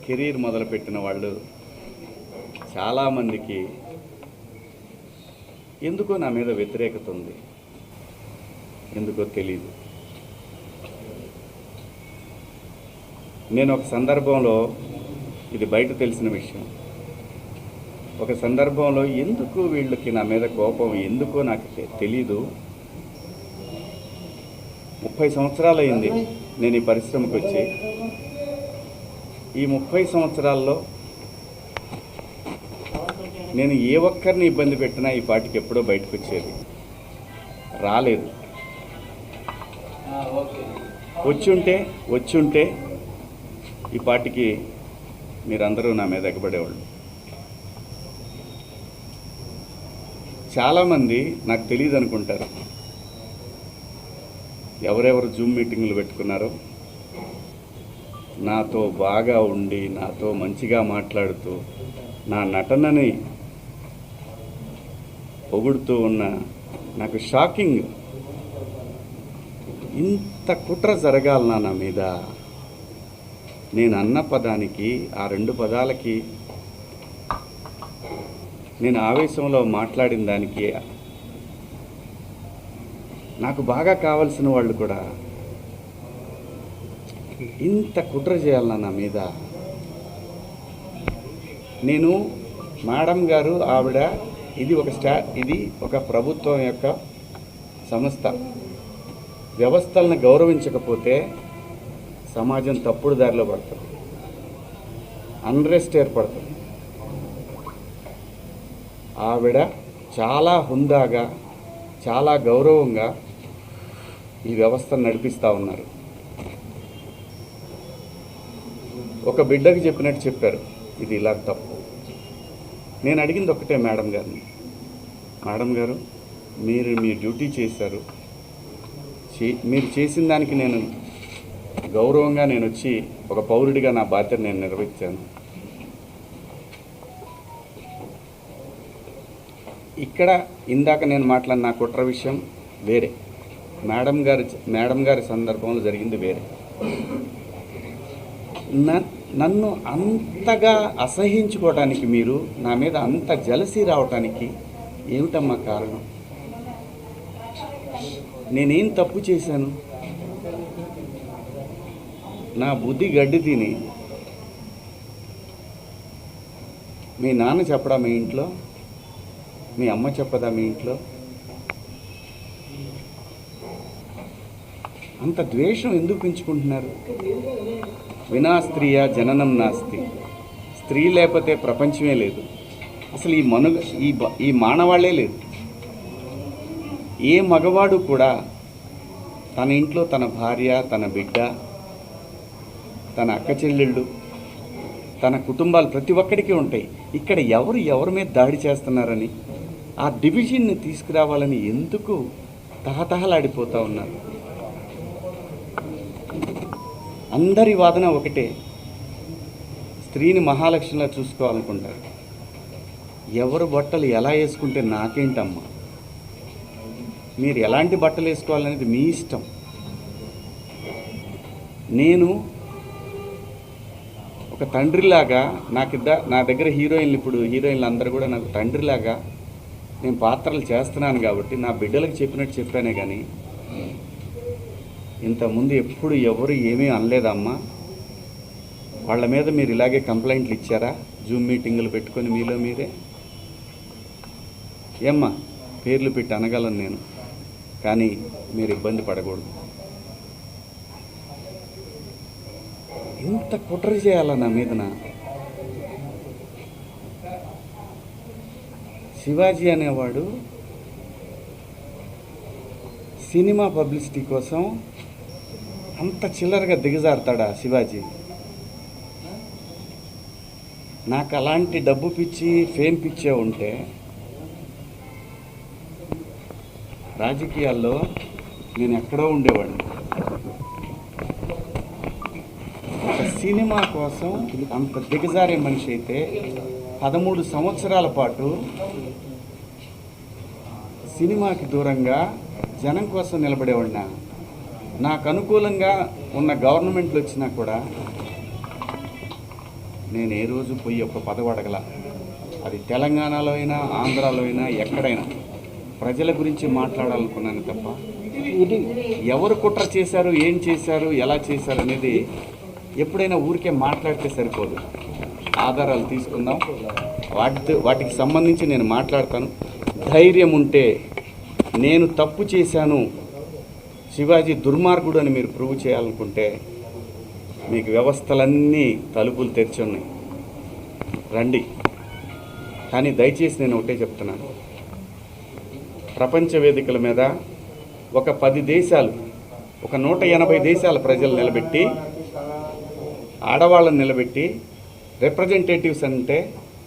Career మొదలుపెట్టిన వాళ్ళు చాలామందికి ఎందుకో నా మీద వ్యతిరేకత ఉంది, ఎందుకో తెలీదు. నేను ఒక సందర్భంలో, ఇది బయట తెలిసిన విషయం, ఒక సందర్భంలో ఎందుకు వీళ్ళకి నా మీద కోపం ఎందుకో నాకు తెలీదు. 30 సంవత్సరాలు అయింది నేను ఈ పరిశ్రమకు వచ్చి. ఈ 30 సంవత్సరాల్లో నేను ఏ ఒక్కరిని ఇబ్బంది పెట్టినా ఈ పాటికి ఎప్పుడో బయటకు వచ్చేది రాలేదు. వచ్చుంటే ఈ పాటికి మీరందరూ నా మీద ఎగబడేవాళ్ళు. చాలామంది నాకు తెలియదు అనుకుంటారు, ఎవరెవరు జూమ్ మీటింగులు పెట్టుకున్నారో, నాతో బాగా ఉండి నాతో మంచిగా మాట్లాడుతూ నా నటనని పొగుడుతూ ఉన్న, నాకు షాకింగ్, ఇంత కుట్ర జరగాలనా నా మీద? నేను అన్న పదానికి, ఆ 2 పదాలకి, నేను ఆవేశంలో మాట్లాడిన దానికి నాకు బాగా కావలసిన వాళ్ళు కూడా ఇంత కుట్ర చేయాలన్నా నా మీద? నేను మేడం గారు, ఆవిడ, ఇది ఒక ప్రభుత్వం యొక్క సంస్థ. వ్యవస్థలను గౌరవించకపోతే సమాజం తప్పుడు దారిలో పడుతుంది, అన్రెస్ట్ ఏర్పడుతుంది. ఆవిడ చాలా హుందాగా, చాలా గౌరవంగా ఈ వ్యవస్థను నడిపిస్తూ ఉన్నారు. ఒక బిడ్డకి చెప్పినట్టు చెప్పారు, ఇది ఇలా తప్పు. నేను అడిగింది ఒక్కటే మేడం గారిని, మేడం గారు మీరు మీ డ్యూటీ చేశారు, మీరు చేసిన దానికి నేను గౌరవంగా నేను వచ్చి ఒక పౌరుడిగా నా బాధ్యత నేను నిర్వహించాను. ఇక్కడ ఇందాక నేను మాట్లాడిన నా కుట్ర విషయం వేరే, మేడం గారి సందర్భంలో జరిగింది వేరే. నన్ను అంతగా అసహించుకోవటానికి, మీరు నా మీద అంత జలసీ రావటానికి ఏమిటమ్మా కారణం? నేనేం తప్పు చేశాను? నా బుద్ధి గడ్డి తిని మీ నాన్న చెప్పడా మీ ఇంట్లో? మీ అమ్మ చెప్పదా మీ ఇంట్లో? అంత ద్వేషం ఎందుకు పెంచుకుంటున్నారు? వినా స్త్రీయా జననం నాస్తి. స్త్రీ లేకపోతే ప్రపంచమే లేదు, అసలు ఈ మానవాళ్ళే లేదు. ఏ మగవాడు కూడా తన ఇంట్లో తన భార్య, తన బిడ్డ, తన అక్క చెల్లెళ్ళు, తన కుటుంబాలు ప్రతి ఒక్కడికి ఉంటాయి. ఇక్కడ ఎవరి మీద దాడి చేస్తున్నారని, ఆ డివిజన్ని తీసుకురావాలని ఎందుకు తహతహలాడిపోతూ ఉన్నారు? అందరి వాదన ఒకటే, స్త్రీని మహాలక్ష్మిలా చూసుకోవాలనుకుంటారు. ఎవరు బట్టలు ఎలా వేసుకుంటే నాకేంటమ్మా? మీరు ఎలాంటి బట్టలు వేసుకోవాలనేది మీ ఇష్టం. నేను ఒక తండ్రిలాగా, నా దగ్గర హీరోయిన్లు అందరూ కూడా నాకు తండ్రిలాగా నేను పాత్రలు చేస్తున్నాను కాబట్టి నా బిడ్డలకు చెప్పినట్టు చెప్పానే కానీ ఇంతకుముందు ఎప్పుడు ఎవరు ఏమీ అనలేదమ్మా. వాళ్ళ మీద మీరు ఇలాగే కంప్లైంట్లు ఇచ్చారా? జూమ్ మీటింగులు పెట్టుకొని మీలో మీరే? ఏమ్మా, పేర్లు పెట్టి అనగలను నేను, కానీ మీరు ఇబ్బంది పడకూడదు. ఇంత కుట్ర చేయాలా నా మీదన? శివాజీ అనేవాడు సినిమా పబ్లిసిటీ కోసం అంత చిల్లరగా దిగజారుతాడా శివాజీ? నాకు అలాంటి డబ్బు పిచ్చి, ఫేమ్ పిచ్చే ఉంటే రాజకీయాల్లో నేను ఎక్కడో ఉండేవాడిని. ఒక సినిమా కోసం అంత దిగజారే మనిషి అయితే 13 సంవత్సరాల పాటు సినిమాకి దూరంగా జనం కోసం నిలబడేవాడినా. నాకు అనుకూలంగా ఉన్న గవర్నమెంట్లు వచ్చినా కూడా నేను ఏ రోజు పోయి ఒక పదవి అడగల. అది తెలంగాణలో అయినా ఆంధ్రాలో అయినా ఎక్కడైనా ప్రజల గురించి మాట్లాడాలనుకున్నాను తప్ప ఎవరు కుట్ర చేశారు, ఏం చేశారు, ఎలా చేశారు అనేది ఎప్పుడైనా ఊరికే మాట్లాడితే సరిపోదు. ఆధారాలు తీసుకుందాం, వాటికి సంబంధించి నేను మాట్లాడతాను. ధైర్యం ఉంటే నేను తప్పు చేశాను, శివాజీ దుర్మార్గుడు అని మీరు ప్రూవ్ చేయాలనుకుంటే మీకు వ్యవస్థలన్నీ తలుపులు తెరిచి ఉన్నాయి, రండి. కానీ దయచేసి నేను ఒకటే చెప్తున్నాను, ప్రపంచ వేదికల మీద ఒక 10 దేశాలు, ఒక 180 దేశాల ప్రజలు నిలబెట్టి, ఆడవాళ్ళని నిలబెట్టి, రిప్రజెంటేటివ్స్ అంటే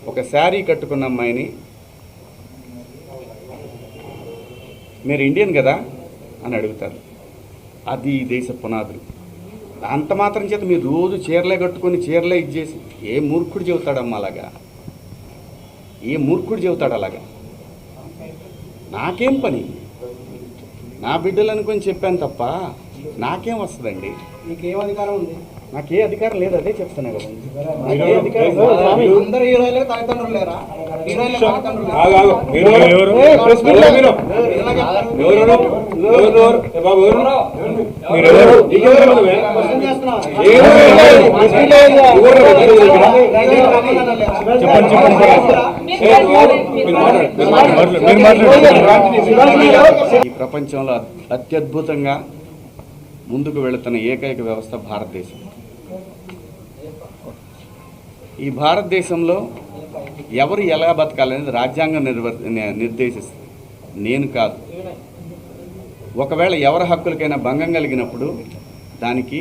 ఒక శారీ కట్టుకున్న అమ్మాయిని మీరు ఇండియన్ కదా అని అడుగుతారు. అది ఈ దేశ పునాదులు. అంత మాత్రం చేత మీరు రోజు చీరలే కట్టుకొని చీరలే ఇచ్చేసి ఏ మూర్ఖుడు చెబుతాడమ్మా అలాగా? ఏ మూర్ఖుడు చెబుతాడు అలాగా? నాకేం పని? నా బిడ్డలు అనుకొని చెప్పాను తప్ప నాకేం వస్తుందండి? మీకేం అధికారం ఉంది? నాకే అధికారం లేదు, అదే చెప్తున్నా కదా. అందరు హీరోయిన్లకు తల్లిదండ్రులు లేరా? ఈ ప్రపంచంలో అత్యద్భుతంగా ముందుకు వెళుతున్న ఏకైక వ్యవస్థ భారతదేశం. ఈ భారతదేశంలో ఎవరు ఎలా బతకాలనేది రాజ్యాంగం నిర్దేశిస్తుంది, నేను కాదు. ఒకవేళ ఎవరి హక్కులకైనా భంగం కలిగినప్పుడు దానికి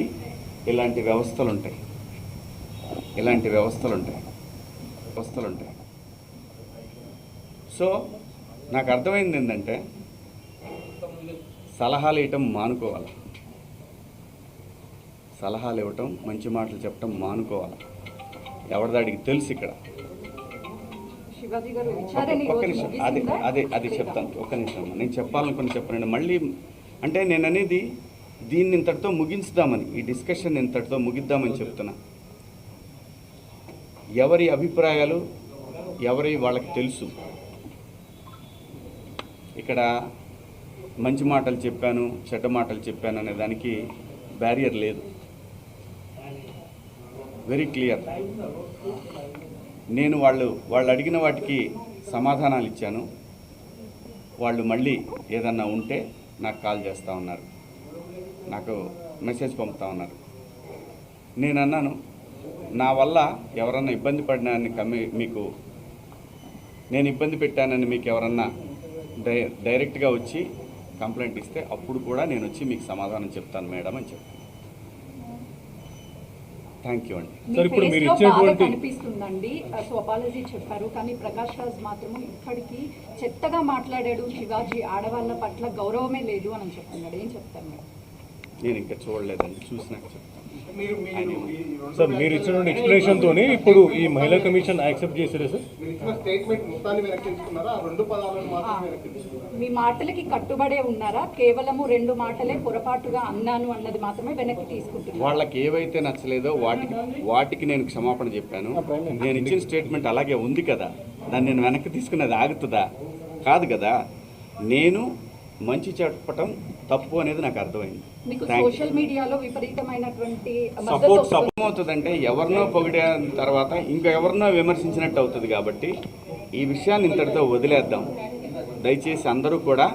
ఇలాంటి వ్యవస్థలు ఉంటాయి. సో నాకు అర్థమైంది ఏంటంటే సలహాలు ఇవ్వటం మానుకోవాలి, సలహాలు ఇవ్వటం, మంచి మాటలు చెప్పటం మానుకోవాలి. ఎవరిదాడికి తెలుసు ఇక్కడ. ఒక్క నిమిషం, అది చెప్తాను. ఒక్క నిమిషం, నేను చెప్పాలనుకుని చెప్పనండి. మళ్ళీ అంటే నేను అనేది దీన్ని ఇంతటితో ముగించుదామని, ఈ డిస్కషన్ ఇంతటితో ముగిద్దామని చెప్తున్నా. ఎవరి అభిప్రాయాలు ఎవరి వాళ్ళకి తెలుసు. ఇక్కడ మంచి మాటలు చెప్పాను, చెడ్డ మాటలు చెప్పాను అనే దానికి బ్యారియర్ లేదు. Very clear. నేను వాళ్ళు అడిగిన వాటికి సమాధానాలు ఇచ్చాను. వాళ్ళు మళ్ళీ ఏదన్నా ఉంటే నాకు కాల్ చేస్తూ ఉన్నారు, నాకు మెసేజ్ పంపుతూ ఉన్నారు. నేను అన్నాను, నా వల్ల ఎవరన్నా ఇబ్బంది పడినాన్ని మీకు నేను ఇబ్బంది పెట్టానని మీకు ఎవరన్నా డైరెక్ట్గా వచ్చి కంప్లైంట్ ఇస్తే అప్పుడు కూడా నేను వచ్చి మీకు సమాధానం చెప్తాను మేడం అని చెప్పాను. థ్యాంక్ యూ అండి. సార్, ఇప్పుడు మీరు ఇచ్చేటువంటి కనిపిస్తుందండి. సో అపాలజీ చెప్పారు, కానీ ప్రకాష్ రాజ్ మాత్రం ఇప్పటికీ చెత్తగా మాట్లాడాడు. శివాజీ ఆడవాళ్ళ పట్ల గౌరవమే లేదు అని చెప్తున్నాడు. ఏం చెప్తారు మీరు? నేను ఇంకా చూడలేదండి, చూసినాక చెప్తాను. సార్, మీరు ఇచ్చినటువంటి ఎక్స్ప్లెనేషన్ తోని ఇప్పుడు ఈ మహిళా కమిషన్ యాక్సెప్ట్ చేశారా సార్? మీ మాటలకి కట్టుబడే ఉన్నారా? కేవలము 2 మాటలే పొరపాటుగా అన్నాను అన్నది మాత్రమే వెనక్కి తీసుకుంటున్నారు. వాళ్ళకి ఏవైతే నచ్చలేదో వాటికి నేను క్షమాపణ చెప్పాను. నేను ఇచ్చిన స్టేట్మెంట్ అలాగే ఉంది కదా, దాన్ని నేను వెనక్కి తీసుకున్నది ఆగుతుందా? కాదు కదా. నేను మంచి చెప్పటం తప్పు అనేది నాకు అర్థమైంది. సోషల్ మీడియాలో విపరీతమైనటువంటి సపోర్ట్ అవుతుందంటే ఎవరినో పొగిడిన తర్వాత ఇంకా ఎవరినో విమర్శించినట్టు అవుతుంది. కాబట్టి ఈ విషయాన్ని ఇంతటితో వదిలేద్దాం. దయచేసి అందరూ కూడా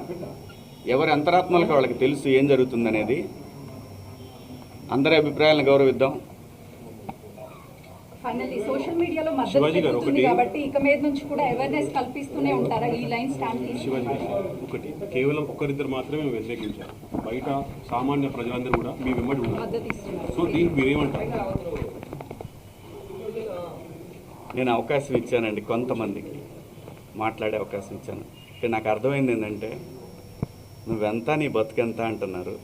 ఎవరి అంతరాత్మలకు వాళ్ళకి తెలుసు ఏం జరుగుతుందనేది. అందరి అభిప్రాయాలను గౌరవిద్దాం. ఫైనల్లీ సోషల్ మీడియాలో మద్దతు కాబట్టి ఇక మీద నుంచి కూడా అవేర్నెస్ కల్పిస్తూనే ఉంటారా? ఈ లైన్ స్టాండ్ ఒకటి కేవలం ఒకరిద్దరు మాత్రమే వ్యతిరేకించారు, బయట సామాన్య ప్రజలందరూ కూడా మీ వెంబడి మద్దతు ఇస్తున్నారు. సో దీనికి మీరేమంటారు? నేను అవకాశం ఇచ్చానండి, కొంతమందికి మాట్లాడే అవకాశం ఇచ్చాను. నాకు అర్థమైంది ఏంటంటే నువ్వెంత నీ బతుకెంత అంటున్నారు,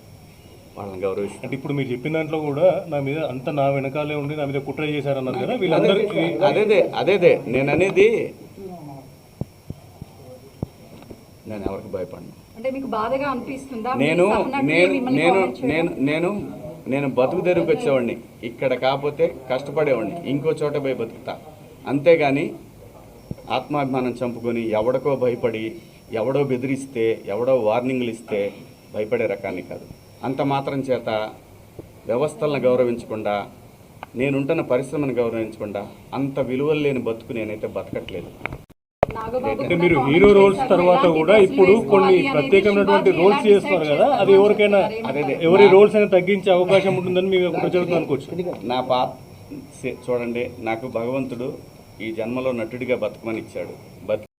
వాళ్ళని గౌరవిస్తారు. అంటే ఇప్పుడు మీరు చెప్పిన దాంట్లో కూడా నా మీద అంత నా వెనకాలే ఉండి నా మీద కుట్ర చేశారన్నారు కదా వీళ్ళందరికీ. అదేదే నేను అనేది. నేను ఎవరికి భయపడను. అంటే మీకు బాధగా అనిపిస్తుందా? నేను నేను బతుకు తెరువుకి వచ్చేవాడిని, ఇక్కడ కాకపోతే కష్టపడేవాడిని, ఇంకో చోట పోయి బతుకుతా. అంతేగాని ఆత్మాభిమానం చంపుకొని ఎవడికో భయపడి, ఎవడో బెదిరిస్తే, ఎవడో వార్నింగ్లు ఇస్తే భయపడే రకాన్ని కాదు. అంత మాత్రం చేత వ్యవస్థలను గౌరవించకుండా, నేనుంటున్న పరిశ్రమను గౌరవించకుండా అంత విలువలు లేని బతుకు నేనైతే బతకట్లేదు. నాగబాబు అంటే మీరు హీరో రోల్స్ తర్వాత కూడా ఇప్పుడు కొన్ని ప్రత్యేకమైనటువంటి రోల్స్ చేస్తున్నారు కదా, అది ఎవరికైనా ఎవరి రోల్స్ అయినా తగ్గించే అవకాశం ఉంటుందని మీరు ప్రజలకు అనుకోవచ్చు. నా చూడండి, నాకు భగవంతుడు ఈ జన్మలో నటుడిగా బతకమని ఇచ్చాడు.